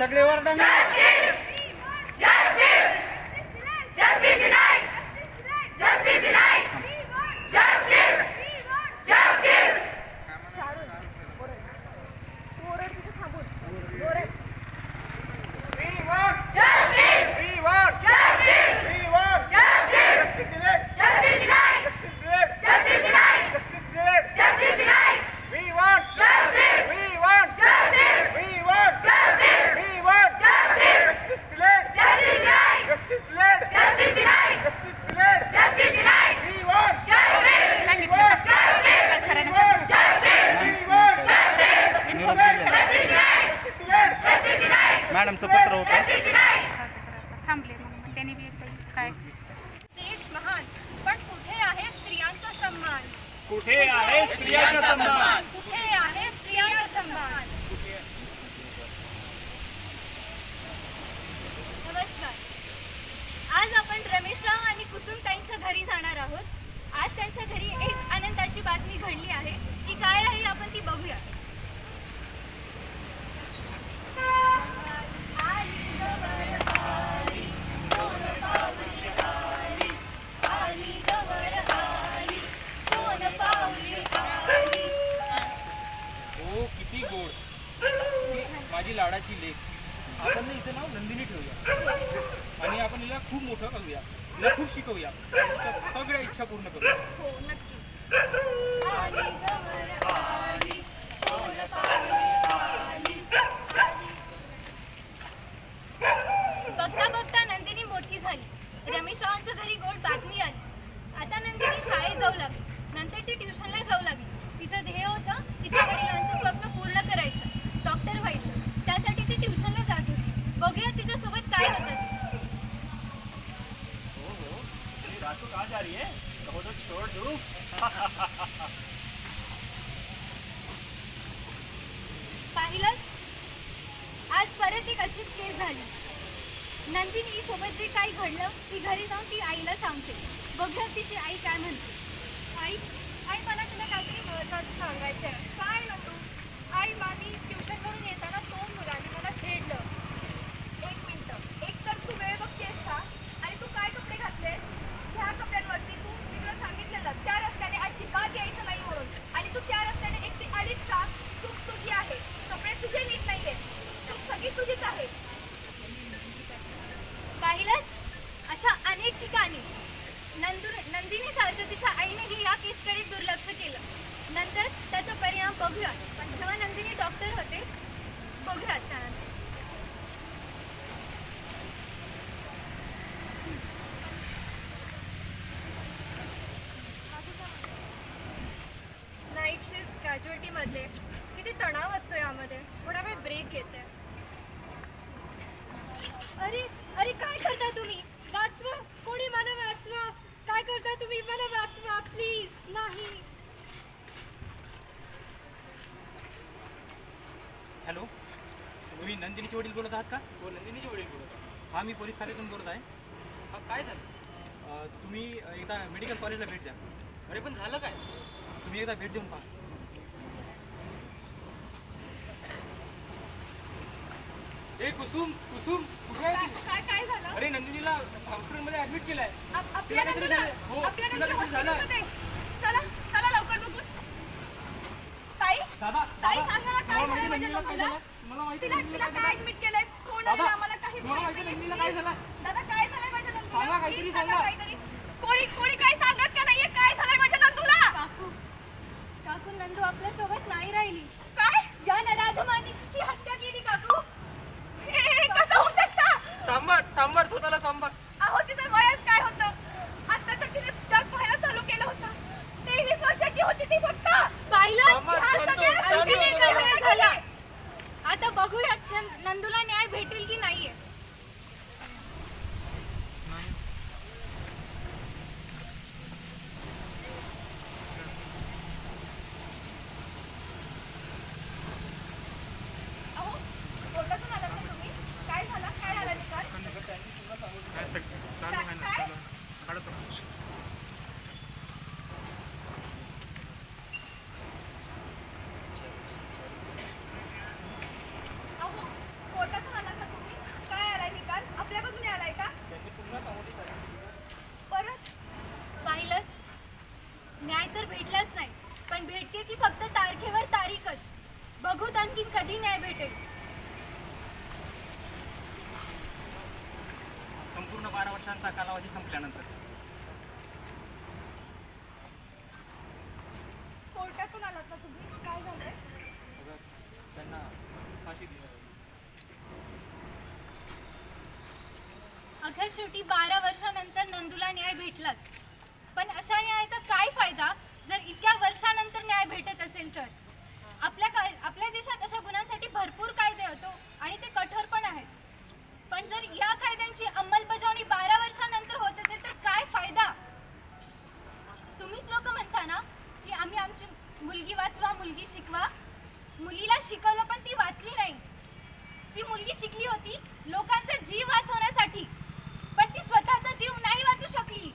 सगळे ओरडा ना. मॅडमचं पत्र होतं. थांबले मग त्यांनी बी काय. देश महान, पण कुठे आहे स्त्रियांचा सन्मान? कुठे आहे स्त्रियांचा सन्मान? कुठे आहे स्त्रियांचा सन्मान? नमस्कार. आज आपण रमेशराव आणि कुसुम ताईंच्या घरी जाणार आहोत. आज त्यांच्या घरी एक आनंदाची बातमी घडली आहे. ती काय आहे आपण ती बघूया. किती गोड, माझी लाडाची लेक. आपण इथे नाव नंदिनी ठेवूया आणि आपण हिला खूप मोठं करूया, हिला खूप शिकवूया, सगळ्या इच्छा पूर्ण करूया. हो नक्की. बघता बघता नंदिनी मोठी झाली. रमेशरावांच्या घरी गोड बातमी आली. आता नंदिनी शाळेत जाऊ लागली. नंतर ती ट्युशनला जाऊ लागली. तिचं ध्येय होतं तिच्या वडिलांचं स्वप्न पूर्ण करायचं, डॉक्टर व्हायचं. त्यासाठी ती ट्युशनला जात होती. बघूया तिच्यासोबत काय होतं. रातू कहाँ जा रही है? कहो तो छोड़ दूं. पाहिलं, आज परत एक अशीच केस झाली. नंदिनी सोबत जे काही घडलं ती घरी जाऊन ती आईला सांगते. बघूया तिची आई काय म्हणते. आई आई मला तुला काहीतरी महत्त्वाचं सांगायचं आहे. काय नको? आई मामी ट्युशनवरून येताना 2 मुलांनी मला छेडलं. 1 मिनिट, एक तर तू वेळ बघतेस का? आणि तू काय कपडे घातलेस? ह्या कपड्यांवरती तू तुला सांगितलेलं त्या रस्त्याने आजी का यायचं नाही म्हणून, आणि तू त्या रस्त्याने एकटी आलीच का? चूक तुझी आहे. कपडे तुझे नीट नाहीये. चूक सगळी तुझीच आहे. पाहिलं, अशा अनेक ठिकाणी नंदिनी सारखं तिच्या आईनेही या केसकडे दुर्लक्ष केलं. नंतर त्याचा परिणाम बघूया. पण जेव्हा नंदिनी डॉक्टर होते, बघूया त्यानंतर. नाईट शिफ्ट कॅज्युअल्टीमध्ये किती तणाव असतो. यामध्ये थोडा वेळ ब्रेक घेते. अरे अरे काय करता तुम्ही? वाचवा, कोणी मला वाचवा. काय करता तुम्ही? मला वाचवा प्लीज. नाही. हॅलो, तुम्ही नंदिनीचे वडील बोलत आहात का? हो, नंदिनीचे वडील बोलत आहात. हां, मी पोलीस खात्यातून बोलत आहे. हां, काय झालं? तुम्ही एकदा मेडिकल कॉलेजला भेट द्या. अरे पण झालं काय? तुम्ही एकदा भेट देऊन पहा. ए कुसुम, कुसुम कुठे आहे? काय झालं? अरे नंदिनीला हॉस्पिटलमध्ये ऍडमिट केलंय. आपल्या नंदूला हो, आपल्या तिला नंदूला काहीतरी झालं. हॉस्पिटलमध्ये. चला चला लवकर बघू. ताई दादा, ताई दादा, सांगा ना काय झालं माझ्या नंदिनीला काय नंदूला? झालं? मला माहिती तिला नंदिनीला तिला काय काय झालं? ऍडमिट केलंय? कोण दादा, आलं? आम्हाला काहीच तुम्हाला माहित माहिती नाहीये. नंदिनीला काय झालं? दादा काय झालंय माझ्या नंदूला? सांगा, काहीतरी Please सांगा. काहीतरी. कोणी काय सांगत का नाहीये? काय झालंय माझ्या नंदूला? काकू नंदू आपल्या सोबत नाही राहिली. काय? या नराधमांनी तिची हत्या केली काकू. हे कसं होऊ शकतं? सांभाळ स्वतःला सांभाळ. अहो तिचं वयच काय होतं? आता तर तिने जग पाहायला चालू केलं होतं. 23 वर्षाची होती ती फक्त. पाहिलं? आणखीन एक वेळ झाला. आता बघूया नंदूला न्याय भेटेल की नाहीये. अहो कोर्टातून आलात ना तुम्ही? काय झालं? काय झालं निकाल? कधी न्याय भेटेल? संपूर्ण 12 वर्षांचा कालावधी संपल्यानंतर. कोर्टातून आलात ना तुम्ही? काय झालंय? त्यांना फाशी दिली. अखेर शेवटी 12 वर्षानंतर नंदूला न्याय भेटलाच. पण अशा न्यायाचा काय फायदा जर इतक्या वर्षानंतर न्याय भेटत असेल तर? आपल्या देशात अशा गुन्ह्यांसाठी भरपूर कायदे होतो आणि ते कठोर पण आहेत. पण जर या कायद्यांची अंमलबजावणी 12 वर्षानंतर होत असेल तर काय फायदा? तुम्हीच लोक म्हणता ना की आम्ही आमची मुलगी वाचवा, मुलगी शिकवा. मुलीला शिकवलं पण ती वाचली नाही. ती मुलगी शिकली होती लोकांचा जीव वाचवण्यासाठी, पण ती स्वतःचा जीव नाही वाचू शकली.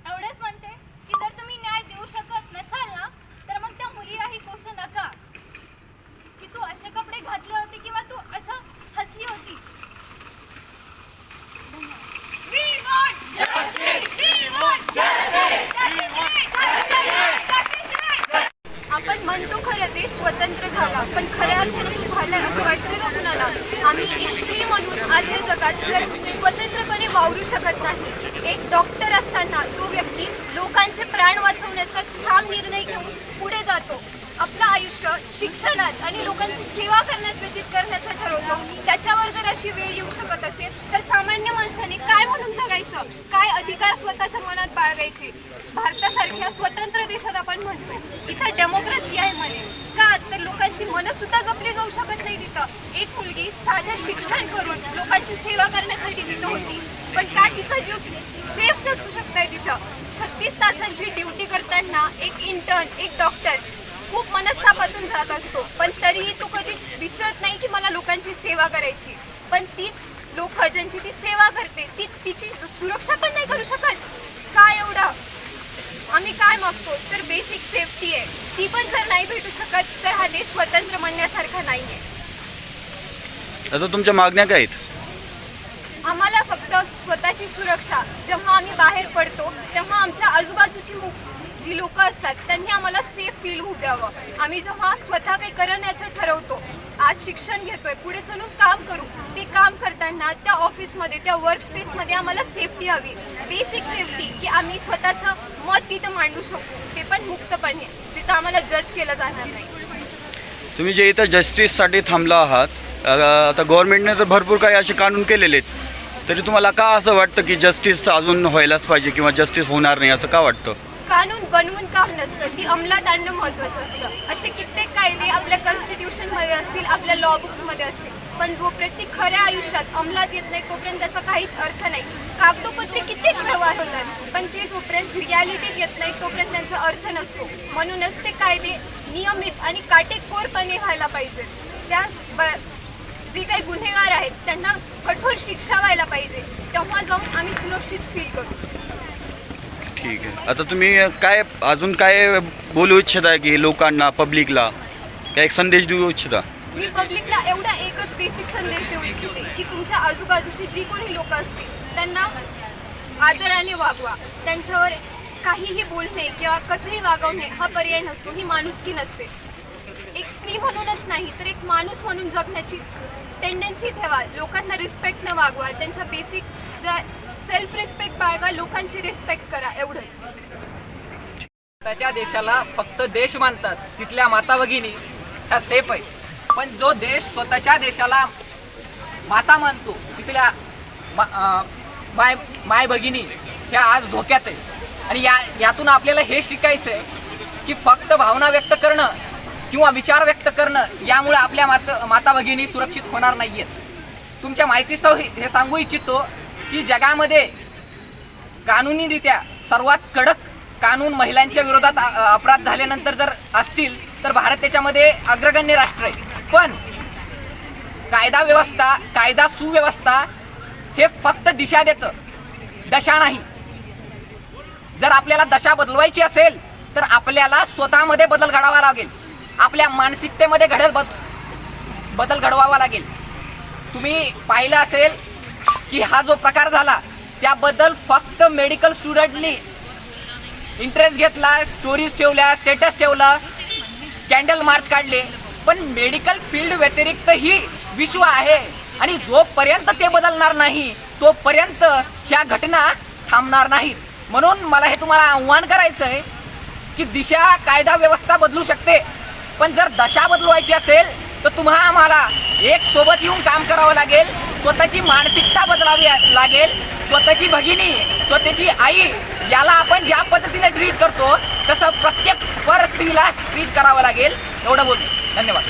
एवढेच म्हणते की जर तुम्ही न्याय देऊ शकत नसाल ना तर मग त्या मुलीलाही कोसू नका की तू असे कपडे घातले होते किंवा तू असं हसली होती. We want justice! We want justice! आपण म्हणतो खरं देश स्वतंत्र झाला, पण खऱ्या अर्थाने तो झालाय असं वाटतं का कुणाला? आम्ही एक स्त्री म्हणून आज या जगात जर स्वतंत्रपणे वावरू शकत नाही. एक डॉक्टर असताना जो व्यक्ती लोकांचे प्राण वाचवण्याचा ठाम निर्णय घेऊन पुढे जातो, आपलं आयुष्य शिक्षणात आणि लोकांची सेवा करण्यात व्यतीत करण्याचं ठरवतो, त्याच्यावर जर अशी वेळ येऊ शकत असेल तर सामान्य माणसाने काय म्हणून जगायचं? काय अधिकार स्वतःच्या मनात बाळगायचे? भारतासारख्या स्वतंत्र देशात आपण म्हणतो इथं डेमोक्रेसी आहे म्हणे, का तर लोकांची मनं सुद्धा जपली जाऊ शकत नाही तिथं. एक मुलगी साधं शिक्षण करून लोकांची सेवा करण्यासाठी तिथं होती, पण का तिचा जीव सेफ नसू शकताय तिथं? 36 तासांची ड्युटी करताना एक इंटर्न, एक डॉक्टर खूप मनस्तापातून जात असतो, पण तरीही तो कधीच विसरत नाही की मला लोकांची सेवा करायची. पण तीच लोक ज्यांची ती सेवा करते ती तिची सुरक्षा पण नाही करू शकत. काय एवढं? आम्ही काय मागतो तर बेसिक सेफ्टी आहे, ती पण जर नाही भेटू शकत तर हा देश स्वतंत्र म्हणण्यासारखा नाही आहे. आता तुमच्या मागण्या काय आहेत? आम्हाला फक्त स्वतःची सुरक्षा, जेव्हा आम्ही बाहेर पडतो तेव्हा आमच्या आजूबाजूची जी लोक असतात त्यांनी आम्हाला सेफ फील होऊ द्यावं. आम्ही जेव्हा स्वतः काही करण्याचं ठरवतो, आज शिक्षण घेतोय, पुढे चलून काम करू, ते काम करताना त्या ऑफिसमध्ये, त्या वर्कस्पेसमध्ये आम्हाला सेफ्टी हवी. बेसिक सेफ्टी की आम्ही स्वतःचं मत तिथं मांडू शकतो, ते पण मुक्तपणे, तिथं आम्हाला जज केलं जाणार नाही. तुम्ही जे इथं जस्टिससाठी थांबला आहात, आता गव्हर्नमेंटने तर भरपूर काही असे कानून केलेले आहेत, तरी तुम्हाला का असं वाटतं की जस्टिस अजून व्हायलाच पाहिजे किंवा जस्टिस होणार नाही असं का वाटतं? कानून बनवून काम नसतं, ती अंमलात आणणं महत्त्वाचं असतं. असे कित्येक कायदे आपल्या कॉन्स्टिट्यूशनमध्ये असतील, आपल्या लॉ बुक्समध्ये असतील, पण जोपर्यंत ती खऱ्या आयुष्यात अंमलात येत नाही तोपर्यंत त्याचा काहीच अर्थ नाही. कागदोपत्री कित्येक व्यवहार होतात, पण ते जोपर्यंत रियालिटीत येत नाही तोपर्यंत त्यांचा अर्थ नसतो. म्हणूनच ते कायदे नियमित आणि काटेकोरपणे व्हायला पाहिजे. त्या जे काही गुन्हेगार आहेत त्यांना कठोर शिक्षा व्हायला पाहिजे, तेव्हा जाऊन आम्ही सुरक्षित फील करू. ठीक आहे. आता तुम्ही काय अजून काय बोलू इच्छिता की लोकांना, पब्लिकला काय एक संदेश देऊ इच्छिता? मी पब्लिकला एवढा एकच बेसिक संदेश देऊ इच्छिते की तुमच्या आजूबाजूची जी कोणी लोक असतील त्यांना आदराने वागवा. त्यांच्यावर काहीही बोलणे किंवा कसंही वागवणे हा पर्याय नसतो, ही माणुसकी नसते. एक स्त्री म्हणूनच नाही तर एक माणूस म्हणून जगण्याची टेंडन्सी ठेवा. लोकांना रिस्पेक्टनं वागवा, त्यांच्या बेसिक ज्या सेल्फ रिस्पेक्ट बाळगा, लोकांची रिस्पेक्ट करा, एवढंच. स्वतःच्या देशाला फक्त देश मानतात, तिथल्या माता भगिनी ह्या सेफ आहेत. पण जो देश स्वतःच्या देशाला माता मानतो तिथल्या माय भगिनी ह्या आज धोक्यात आहेत. आणि यातून आपल्याला हे शिकायचं आहे की फक्त भावना व्यक्त करणं किंवा विचार व्यक्त करणं यामुळे आपल्या माता भगिनी सुरक्षित होणार नाही आहेत. तुमच्या माहितीस्तव हे सांगू इच्छितो की जगामध्ये कानुनीरित्या सर्वात कडक कानून महिलांच्या विरोधात अपराध झाल्यानंतर जर असतील तर भारत त्याच्यामध्ये अग्रगण्य राष्ट्र आहे. पण कायदा व्यवस्था, कायदा सुव्यवस्था हे फक्त दिशा देतं, दशा नाही. जर आपल्याला दशा बदलवायची असेल तर आपल्याला स्वतःमध्ये बदल घडावा लागेल, आपल्या मानसिकतेमध्ये बदल घडवावा लागेल. तुम्ही पाहिलं असेल की हा जो प्रकार झाला त्याबद्दल फक्त मेडिकल स्टुडंटनी इंटरेस्ट घेतला, स्टोरीज ठेवल्या, स्टेटस ठेवला, कॅन्डल मार्च काढले, पण मेडिकल फील्ड व्यतिरिक्त ही विश्व आहे आणि जोपर्यंत ते बदलणार नाही तोपर्यंत ह्या घटना थांबणार नाहीत. म्हणून मला हे तुम्हाला आव्हान करायचं आहे की दिशा कायदा व्यवस्था बदलू शकते, पण जर दशा बदलवायची असेल तर तुम्हा आम्हाला एक सोबत येऊन काम करावं लागेल. स्वतःची मानसिकता बदलावी लागेल. स्वतःची भगिनी, स्वतःची आई याला आपण ज्या पद्धतीने ट्रीट करतो तसं प्रत्येक पर स्त्रीला ट्रीट करावं लागेल. एवढं बोलतो. धन्यवाद.